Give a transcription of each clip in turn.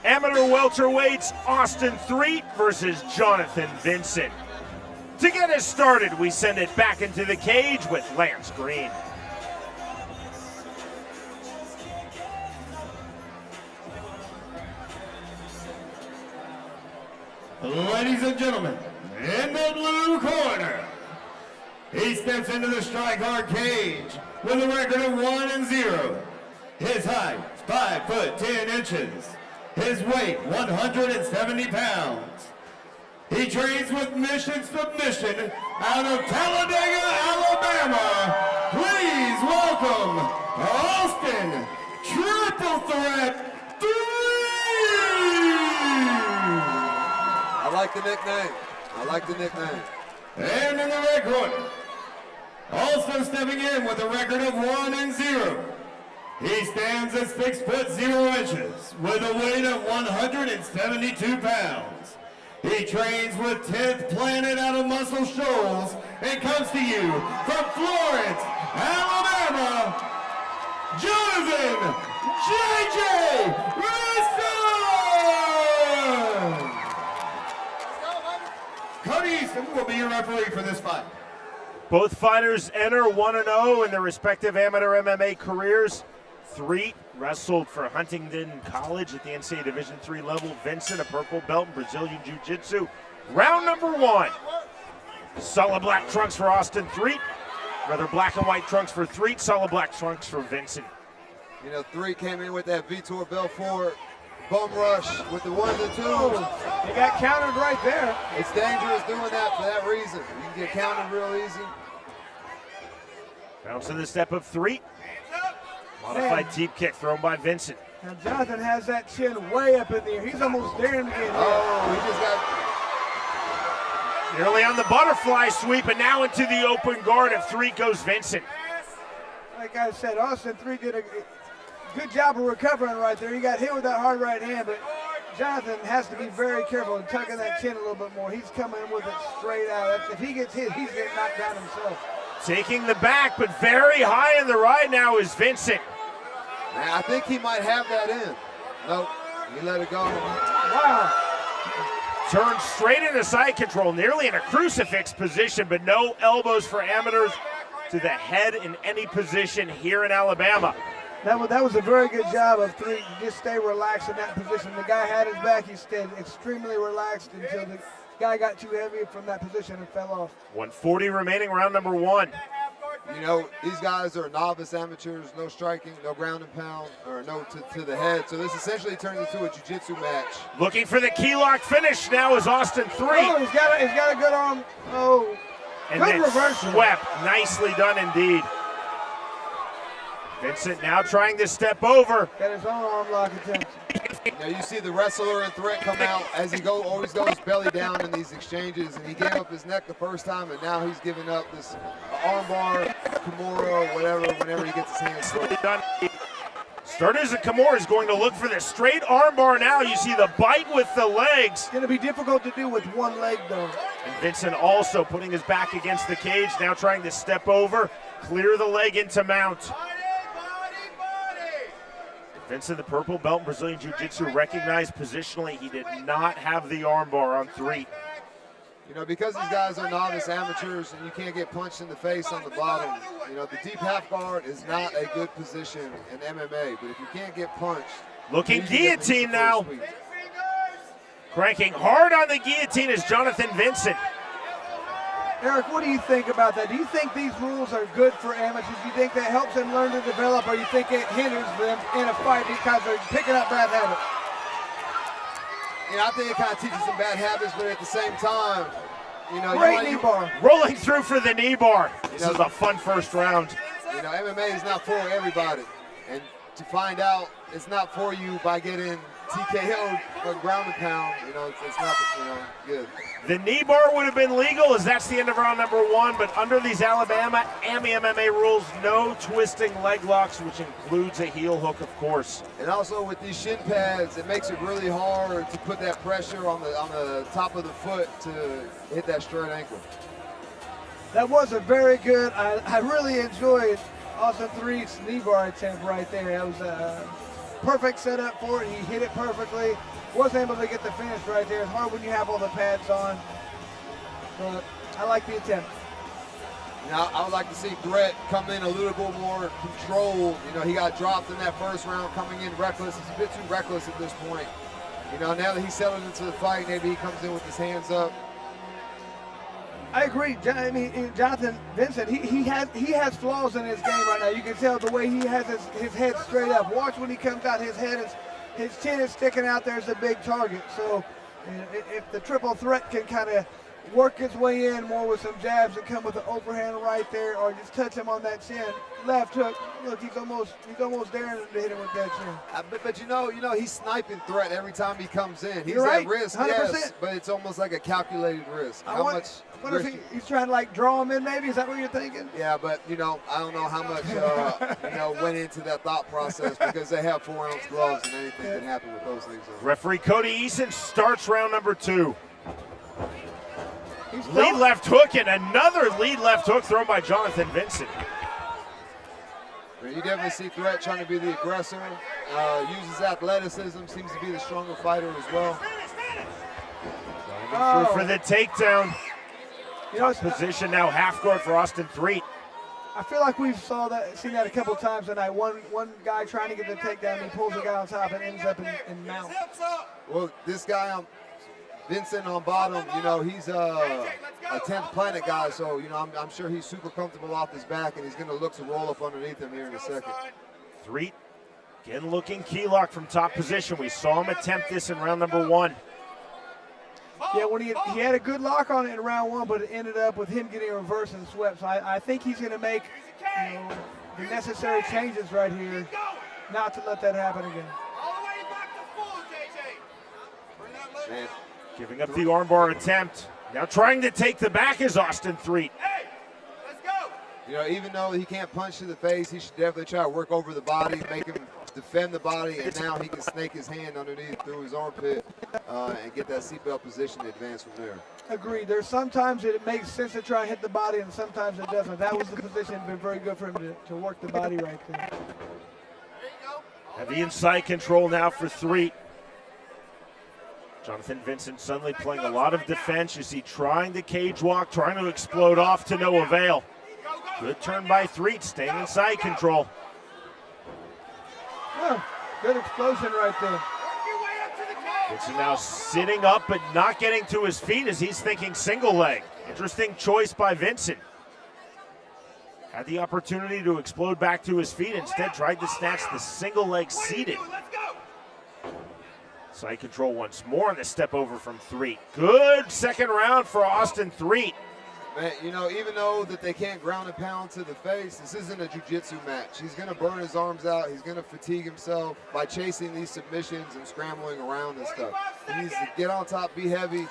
Amateur welterweights Austin Threatt versus Johnathan Vinson. To get us started, we send it back into the cage with Lance Green. Ladies and gentlemen, in the blue corner, he steps into the StrikeHard cage with a record of 1-0. His height, 5'10". His weight, 170 pounds. He trains with Mission Submission out of Talladega, Alabama. Please welcome Austin Threatt. I like the nickname. And in the red corner, also stepping in with a record of 1-0. He stands at 6'0" with a weight of 172 pounds. He trains with 10th Planet out of Muscle Shoals and comes to you from Florence, Alabama, Johnathan Vinson! Cody Easton will be your referee for this fight. Both fighters enter 1-0 in their respective amateur MMA careers. Threatt wrestled for Huntington College at the NCAA Division III level. Vinson, a purple belt in Brazilian Jiu-Jitsu. Round number one. Solid black trunks for Austin Threatt. Rather black and white trunks for Threatt. Solid black trunks for Vinson. You know, Threatt came in with that Vitor Belfort bum rush with the 1 and 2. He got countered right there. It's dangerous doing that for that reason. You can get countered real easy. Bounce to the step of Threatt. Modified teep kick thrown by Vinson. Now Johnathan has that chin way up in the air. He's almost daring to get hit. Oh, he just got... Nearly on the butterfly sweep, and now into the open guard of Threatt goes Vinson. Like I said, Austin Threatt did a good job of recovering right there. He got hit with that hard right hand, but Johnathan has to be very careful and tucking that chin a little bit more. He's coming with it straight out. If he gets hit, he's getting knocked down himself. Taking the back, but very high in the right now is Vinson. Man, I think he might have that in. Nope, he let it go. Wow. Turned straight into side control, nearly in a crucifix position, but no elbows for amateurs to the head in any position here in Alabama. That was a very good job of Threatt. Just stay relaxed in that position. The guy had his back. He stayed extremely relaxed until the guy got too heavy from that position and fell off. 140 remaining, round number one. You know, these guys are novice amateurs, no striking, no ground and pound, or no to the head. So this essentially turns into a jiu-jitsu match. Looking for the key lock finish now is Austin Threatt. Oh, he's got a good arm. Oh, and good then reversal. Swept. Nicely done indeed. Vincent now trying to step over. Got his own arm lock attempt. Now you see the wrestler and Threatt come out as he always goes belly down in these exchanges, and he gave up his neck the first time, and now he's giving up this armbar, Kimura, whatever, whenever he gets his hands done. Starters and Kimura is going to look for the straight armbar now. You see the bite with the legs. It's going to be difficult to do with one leg, though. And Vincent also putting his back against the cage, now trying to step over, clear the leg into mount. Vincent, the purple belt in Brazilian Jiu-Jitsu, recognized positionally he did not have the armbar on Threatt. You know, because these guys are novice amateurs and you can't get punched in the face on the bottom, you know, the deep half guard is not a good position in MMA, but if you can't get punched... Looking guillotine now. Cranking hard on the guillotine is Johnathan Vinson. Eric, what do you think about that? Do you think these rules are good for amateurs? Do you think that helps them learn to develop, or you think it hinders them in a fight because they're picking up bad habits? You know, I think it kind of teaches them bad habits, but at the same time, you know, great knee bar. Rolling through for the knee bar. This is a fun first round. You know, MMA is not for everybody, and to find out it's not for you by getting TKO or ground and pound, you know, it's not, you know, good. The knee bar would have been legal as that's the end of round number one, but under these Alabama MMA rules, no twisting leg locks, which includes a heel hook, of course. And also with these shin pads, it makes it really hard to put that pressure on the top of the foot to hit that straight ankle. That was a very good, I really enjoyed Austin Threatt's knee bar attempt right there. That was perfect setup for it. He hit it perfectly. Wasn't able to get the finish right there. It's hard when you have all the pads on. But I like the attempt. Now, I would like to see Threatt come in a little bit more controlled. You know, he got dropped in that first round, coming in reckless. He's a bit too reckless at this point. You know, now that he's settled into the fight, maybe he comes in with his hands up. I agree. I mean, Johnathan Vinson, he has flaws in his game right now. You can tell the way he has his head straight up. Watch when he comes out, his chin is sticking out there as a big target. So if the triple threat can kind of work its way in more with some jabs and come with an overhand right there, or just touch him on that chin, left hook. Look, he's almost daring to hit him with that chin. But you know, he's sniping Threatt every time he comes in. He's You're right, at risk, 100%. yes, but it's almost like a calculated risk. What if he's trying to like draw him in? Maybe is that what you're thinking? Yeah, but you know, I don't know how much went into that thought process, because they have 4-ounce gloves and anything can happen with those things. Referee Cody Eason starts round number 2. He's Lead left hook, and another lead left hook thrown by Johnathan Vinson. You definitely see Threatt trying to be the aggressor, uses athleticism, seems to be the stronger fighter as well. Through for the takedown. You know, Position now half guard for Austin Threatt. I feel like we've seen that a couple times tonight. One guy trying to get the takedown, he pulls the guy on top and ends up in mount. Well, this guy Vinson on bottom, you know, he's a 10th planet guy, so, you know, I'm sure he's super comfortable off his back, and he's going to look to roll up underneath him here in a second. Threatt again looking key lock from top position. We saw him attempt this in round number 1. Yeah, when he had a good lock on it in round 1, but it ended up with him getting reversed and swept. So I think he's going to make the necessary changes right here, not to let that happen again. Man. Giving up the armbar attempt. Now trying to take the back is Austin Threatt. You know, even though he can't punch to the face, he should definitely try to work over the body, make him defend the body, and now he can snake his hand underneath through his armpit and get that seatbelt position to advance from there. Agreed. There's sometimes it makes sense to try and hit the body, and sometimes it doesn't. That was the position. Been very good for him to work the body right there. Heavy inside control now for Threatt. Johnathan Vinson suddenly playing a lot of defense. You see trying to cage walk, trying to explode off to no avail. Good turn by Threatt, staying inside control. Oh, good explosion right there. Vinson now sitting up but not getting to his feet as he's thinking single leg. Interesting choice by Vinson. Had the opportunity to explode back to his feet, instead tried to snatch the single leg seated. Side control once more, and the step over from Threatt. Good second round for Austin Threatt. Man, you know, even though that they can't ground and pound to the face, this isn't a jiu-jitsu match. He's going to burn his arms out. He's going to fatigue himself by chasing these submissions and scrambling around and stuff. He needs to get on top, be heavy,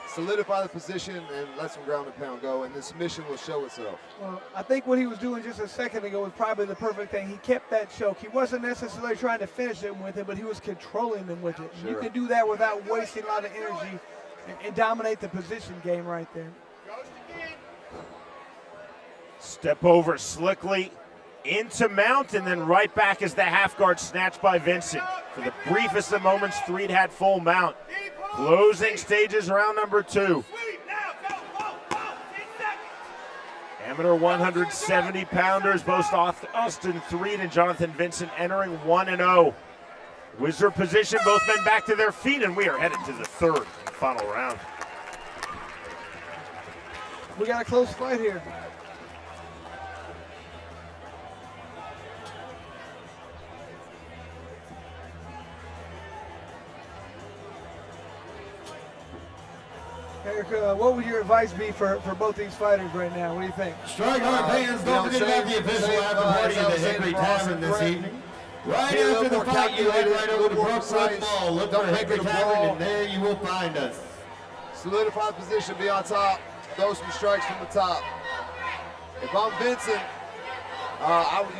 solidify the position, and let some ground and pound go, and the submission will show itself. Well, I think what he was doing just a second ago was probably the perfect thing. He kept that choke. He wasn't necessarily trying to finish him with it, but he was controlling them with it. Sure. You can do that without wasting a lot of energy and dominate the position game right there. Step over slickly into mount, and then right back as the half guard snatched by Vinson. For the briefest of moments, Threatt had full mount. Closing stages round number 2. Amateur 170-pounders, both Austin Threatt and Johnathan Vinson entering 1-0. Wizard position, both men back to their feet, and we are headed to the third and final round. We got a close fight here. Eric, what would your advice be for both these fighters right now? What do you think? StrikeHard fans, don't forget about the official after party at the Hickory Tavern this evening. Right after the fight, you head right over to Brookside Mall. Look for Hickory Tavern, and there you will find us. Solidify position, be on top, throw some strikes from the top. If I'm Vinson, I would,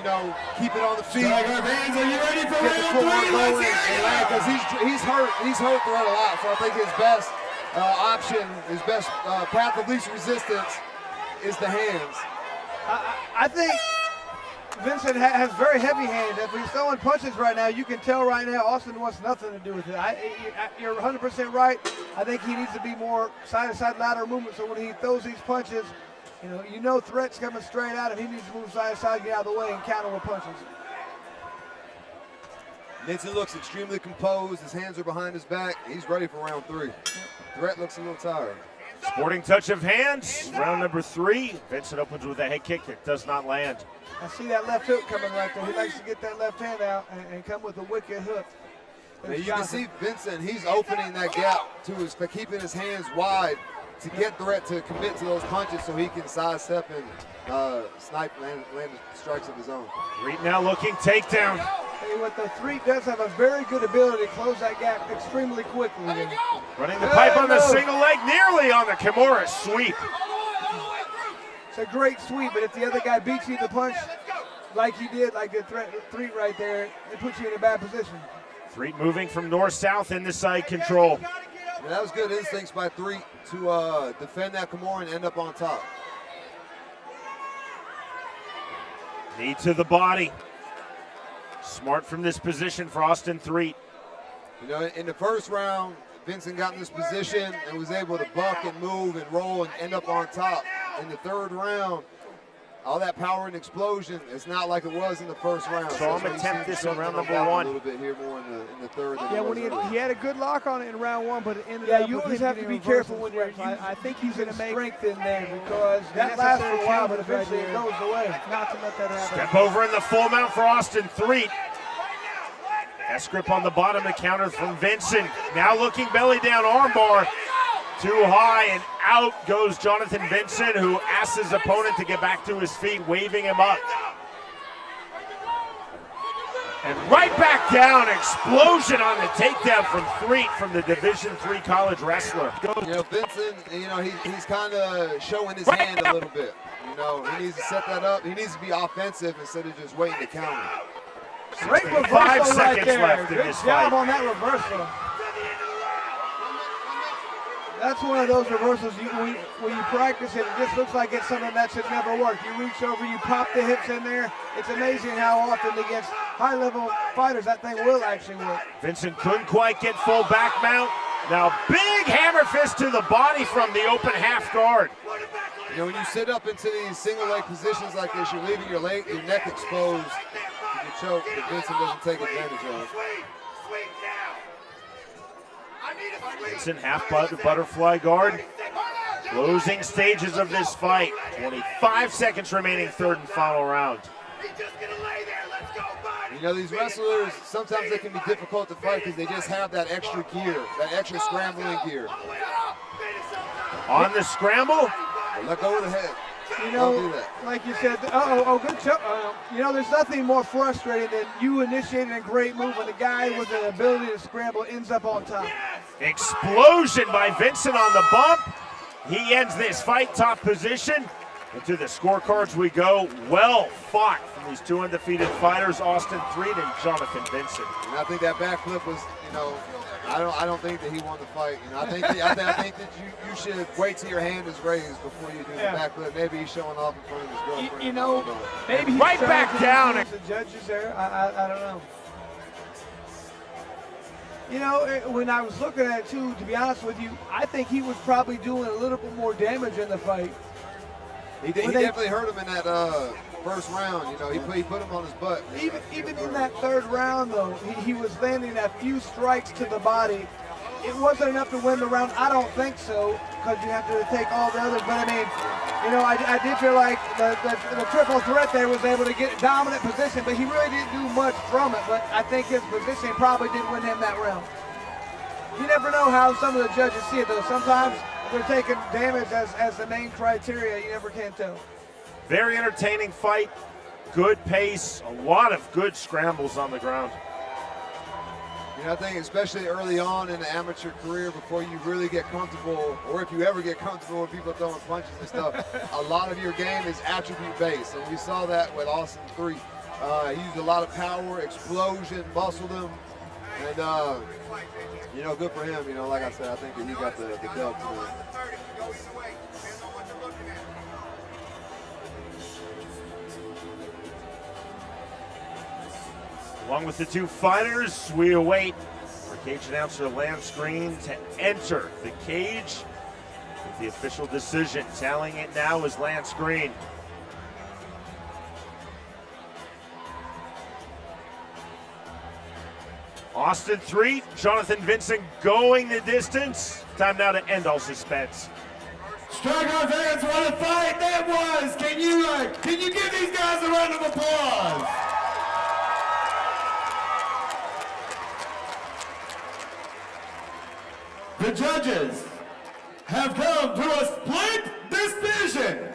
keep it on the feet. StrikeHard fans, are you ready for Get the round footwork 3? going and land, because he's hurt Threatt a lot. So I think his best option, his best path of least resistance is the hands. I think Vincent has very heavy hands. If he's throwing punches right now, you can tell right now Austin wants nothing to do with it. You're 100% right. I think he needs to be more side-to-side lateral movement, so when he throws these punches, you know Threatt's coming straight at him. He needs to move side-to-side, get out of the way, and counter with punches. Vinson looks extremely composed. His hands are behind his back. He's ready for round 3. Threatt looks a little tired. Sporting touch of hands, round number 3. Vinson opens with a head kick that does not land. I see that left hook coming right there. He likes to get that left hand out and come with a wicked hook. Now you can see Vinson, he's opening that gap to his, keeping his hands wide to get Threatt to commit to those punches so he can sidestep and snipe, land strikes of his own. Threatt now looking takedown. Hey, what the Threatt does have a very good ability to close that gap extremely quickly. Running the pipe on the single leg, nearly on the Kimura sweep. It's a great sweep, but if the other guy beats you in the punch like he did, like the Threatt right there, it puts you in a bad position. Threatt moving from north-south into side control. Yeah, that was good instincts by Threatt to defend that Kimura and end up on top. Knee to the body. Smart from this position for Austin Threatt. In the first round, Vinson got in this position and was able to buck and move and roll and end up on top. In the third round, all that power and explosion, it's not like it was in the first round. So I'm going to attempt this in round number 1. A little bit here more in the third. Yeah, when he had a good lock on it in round 1, but it ended up. Yeah, you always have to be careful when you're. I think he's going to make strength in there because that lasts for a while, but eventually it goes away. Not to let that happen. Step over in the full mount for Austin Threatt. S-grip on the bottom to counter from Vinson. Now looking belly down armbar. Too high, and out goes Johnathan Vinson, who asks his opponent to get back to his feet, waving him up. And right back down, explosion on the takedown from Threatt, from the Division III college wrestler. Vinson, he's kind of showing his hand a little bit. He needs to set that up. He needs to be offensive instead of just waiting to counter. Great reversal 5 seconds right there. left in Good this job fight. on that reversal. That's one of those reversals when you practice it, it just looks like it's something that should never work. You reach over, you pop the hips in there. It's amazing how often against high-level fighters that thing will actually work. Vinson couldn't quite get full back mount. Now big hammer fist to the body from the open half guard. When you sit up into these single leg positions like this, you're leaving your neck exposed. You can choke, but Vinson doesn't take advantage of it. Vinson half butterfly guard. Closing stages of this fight. 25 seconds remaining, third and final round. These wrestlers, sometimes they can be difficult to fight because they just have that extra gear, that extra scrambling gear. On the scramble. Let go of the head. Don't do that. Like you said, good choke. There's nothing more frustrating than you initiating a great move and the guy with the ability to scramble ends up on top. Explosion by Vinson on the bump. He ends this fight top position. And to the scorecards we go. Well fought from these two undefeated fighters, Austin Threatt and Johnathan Vinson. And I think that backflip was, I don't think that he won the fight. I think that you should wait till your hand is raised before you do the backflip. Maybe he's showing off in front of his girlfriend. Maybe he's right back down. The judges there. I don't know. When I was looking at it too, to be honest with you, I think he was probably doing a little bit more damage in the fight. He definitely hurt him in that first round. He put him on his butt. Even in that third round, though, he was landing a few strikes to the body. It wasn't enough to win the round. I don't think so, because you have to take all the others. But I did feel like the triple threat there was able to get dominant position, but he really didn't do much from it. But I think his position probably did win him that round. You never know how some of the judges see it, though. Sometimes they're taking damage as the main criteria. You never can tell. Very entertaining fight. Good pace. A lot of good scrambles on the ground. I think especially early on in the amateur career, before you really get comfortable, or if you ever get comfortable with people throwing punches and stuff, a lot of your game is attribute-based. And we saw that with Austin Threatt. He used a lot of power, explosion, muscled him. And, good for him. Like I said, I think that he got the dub today. Along with the two fighters, we await our cage announcer Lance Green to enter the cage with the official decision. Tallying it now is Lance Green. Austin Threatt, Johnathan Vinson going the distance. Time now to end all suspense. StrikeHard fans, what a fight that was! Can you give these guys a round of applause? The judges have come to a split decision.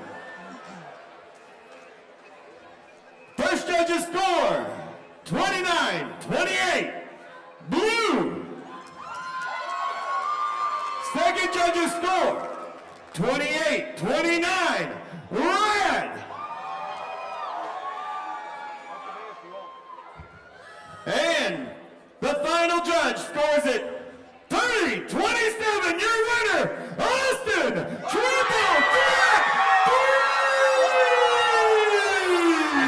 First judge's score, 29-28, blue. Second judge's score, 28-29, red. And the final judge scores it 30-27, your winner, Austin Threatt.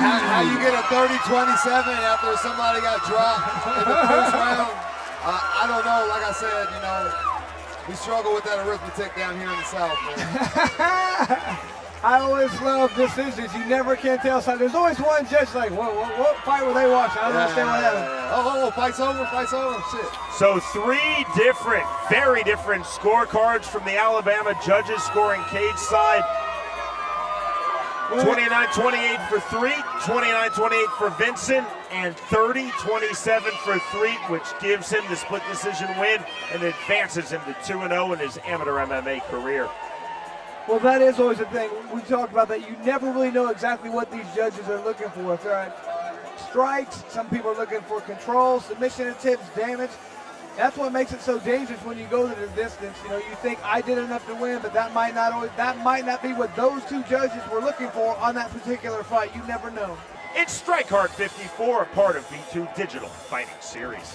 How you get a 30-27 after somebody got dropped in the first round? I don't know. Like I said, you know, we struggle with that arithmetic down here in the South, man. I always love decisions. You never can tell. So there's always one judge like, what fight were they watching? I don't understand what happened. Oh, fight's over, shit. So three different, very different scorecards from the Alabama judges scoring cage side. 29-28 for Threatt, 29-28 for Vinson, and 30-27 for Threatt, which gives him the split decision win and advances him to 2-0 in his amateur MMA career. Well, that is always the thing. We talked about that. You never really know exactly what these judges are looking for. If they're at strikes, some people are looking for control, submission attempts, damage. That's what makes it so dangerous when you go to the distance. You know, you think I did enough to win, but that might not be what those two judges were looking for on that particular fight. You never know. It's StrikeHard 54, a part of B2 Digital Fighting Series.